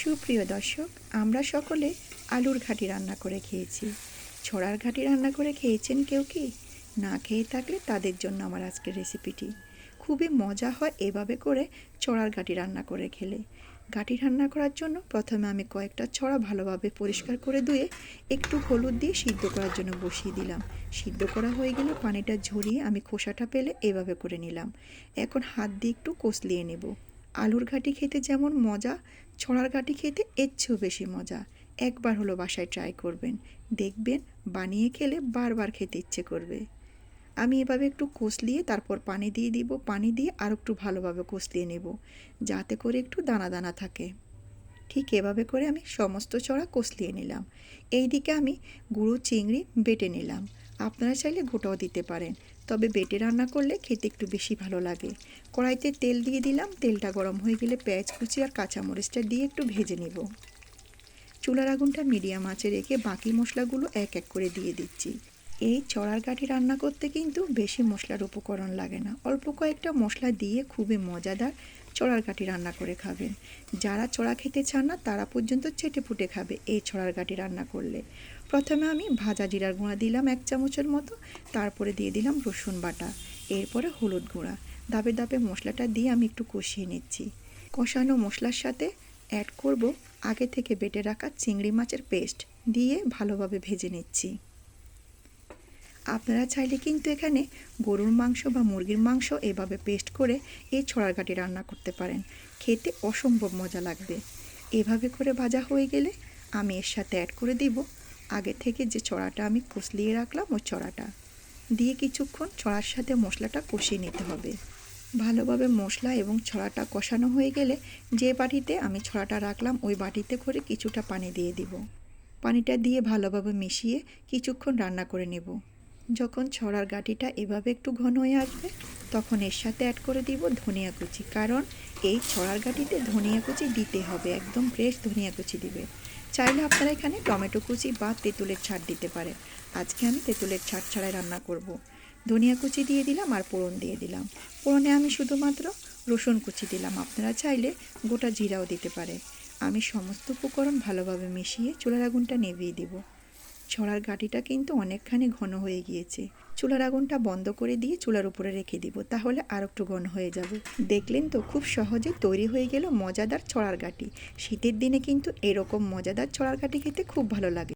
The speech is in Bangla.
সুপ্রিয় দর্শক, আমরা সকলে আলুর ঘাঁটি রান্না করে খেয়েছি। ছড়ার ঘাঁটি রান্না করে খেয়েছেন কেউ কি? না খেয়ে থাকলে তাদের জন্য আমার আজকের রেসিপিটি। খুবই মজা হয় এভাবে করে ছড়ার ঘাঁটি রান্না করে খেলে। ঘাঁটি রান্না করার জন্য প্রথমে আমি কয়েকটা ছড়া ভালোভাবে পরিষ্কার করে ধুয়ে একটু হলুদ দিয়ে সিদ্ধ করার জন্য বসিয়ে দিলাম। সিদ্ধ করা হয়ে গেলে পানিটা ঝরিয়ে আমি খোসাটা পেলে এভাবে করে নিলাম। এখন হাত দিয়ে একটু কষলিয়ে নেব। আলুর ঘাঁটি খেতে যেমন মজা, ছড়ার ঘাঁটি খেতে এর চেয়েও বেশি মজা। একবার হলো বাসায় ট্রাই করবেন, দেখবেন বানিয়ে খেলে বারবার খেতে ইচ্ছে করবে। আমি এভাবে একটু কষলিয়ে তারপর পানি দিয়ে দিব। পানি দিয়ে আর একটু ভালোভাবে কষলিয়ে নেব, যাতে করে একটু দানা দানা থাকে। ঠিক এভাবে করে আমি সমস্ত ছড়া কষলিয়ে নিলাম। এইদিকে আমি গুঁড়ো চিংড়ি বেটে নিলাম। আপনারা চাইলে গোটাও দিতে পারেন, তবে বেটে রান্না করলে খেতে একটু বেশি ভালো লাগে। কড়াইতে তেল দিয়ে দিলাম। তেলটা গরম হয়ে গেলে পেঁয়াজ কুচি আর কাঁচামরিচটা দিয়ে একটু ভেজে নেব। চুলার আগুনটা মিডিয়াম আঁচে রেখে বাকি মশলাগুলো এক এক করে দিয়ে দিচ্ছি। এই ছড়ার ঘাঁটি রান্না করতে কিন্তু বেশি মশলার উপকরণ লাগে না। অল্প কয়েকটা মশলা দিয়ে খুবই মজাদার ছড়ার ঘাঁটি রান্না করে খাবেন। যারা ছড়া খেতে চান না তারা পর্যন্ত চেটেপুটে খাবে এই ছড়ার ঘাঁটি রান্না করলে। প্রথমে আমি ভাজা জিরার গুঁড়া দিলাম 1 চামচের মতো, তারপরে দিয়ে দিলাম রসুন বাটা, এরপরে হলুদ গুঁড়া। ধাপে ধাপে মশলাটা দিয়ে আমি একটু কষিয়ে নিচ্ছি। কষানো মশলার সাথে অ্যাড করব আগে থেকে বেটে রাখা চিংড়ি মাছের পেস্ট, দিয়ে ভালোভাবে ভেজে নিচ্ছি। আপনারা চাইলে কিন্তু এখানে গরুর মাংস বা মুরগির মাংস এভাবে পেস্ট করে এই ছড়ার ঘাঁটি রান্না করতে পারেন, খেতে অসম্ভব মজা লাগবে। এভাবে করে ভাজা হয়ে গেলে আমি এর সাথে অ্যাড করে দিব আগে থেকে যে ছড়াটা আমি কষলিয়ে রাখলাম, ওই ছড়াটা দিয়ে কিছুক্ষণ ছড়ার সাথে মশলাটা কষিয়ে নিতে হবে। ভালোভাবে মশলা এবং ছড়াটা কষানো হয়ে গেলে যে বাটিতে আমি ছড়াটা রাখলাম ওই বাটিতে করে কিছুটা পানি দিয়ে দিব। পানিটা দিয়ে ভালোভাবে মিশিয়ে কিছুক্ষণ রান্না করে নেব। যখন ছড়ার ঘাঁটিটা এভাবে একটু ঘন হয়ে আসবে তখন এর সাথে অ্যাড করে দিব ধনিয়া কুচি, কারণ এই ছড়ার ঘাঁটিতে ধনিয়া কুচি দিতে হবে, একদম ফ্রেশ ধনিয়া কুচি দিবে। চাইলে আপনারা এখানে টমেটো কুচি বা তেঁতুলের ছাড় দিতে পারেন। আজকে আমি তেঁতুলের ছাড় ছাড়াই রান্না করব। ধনিয়া কুচি দিয়ে দিলাম আর ফোড়ন দিয়ে দিলাম। ফোড়নে আমি শুধুমাত্র রসুন কুচি দিলাম, আপনারা চাইলে গোটা জিরাও দিতে পারেন। আমি সমস্ত উপকরণ ভালোভাবে মিশিয়ে চুলার আগুনটা নিভিয়ে দিব। ছড়ার ঘাঁটিটা কিন্তু অনেকখানি ঘন হয়ে গিয়েছে। চুলার আগুনটা বন্ধ করে দিয়ে চুলার উপরে রেখে দিব, তাহলে আর একটু ঘন হয়ে যাবে। দেখলেন তো, খুব সহজে তৈরি হয়ে গেল মজাদার ছড়ার ঘাঁটি। শীতের দিনে কিন্তু এরকম মজাদার ছড়ার ঘাঁটি খেতে খুব ভালো লাগে।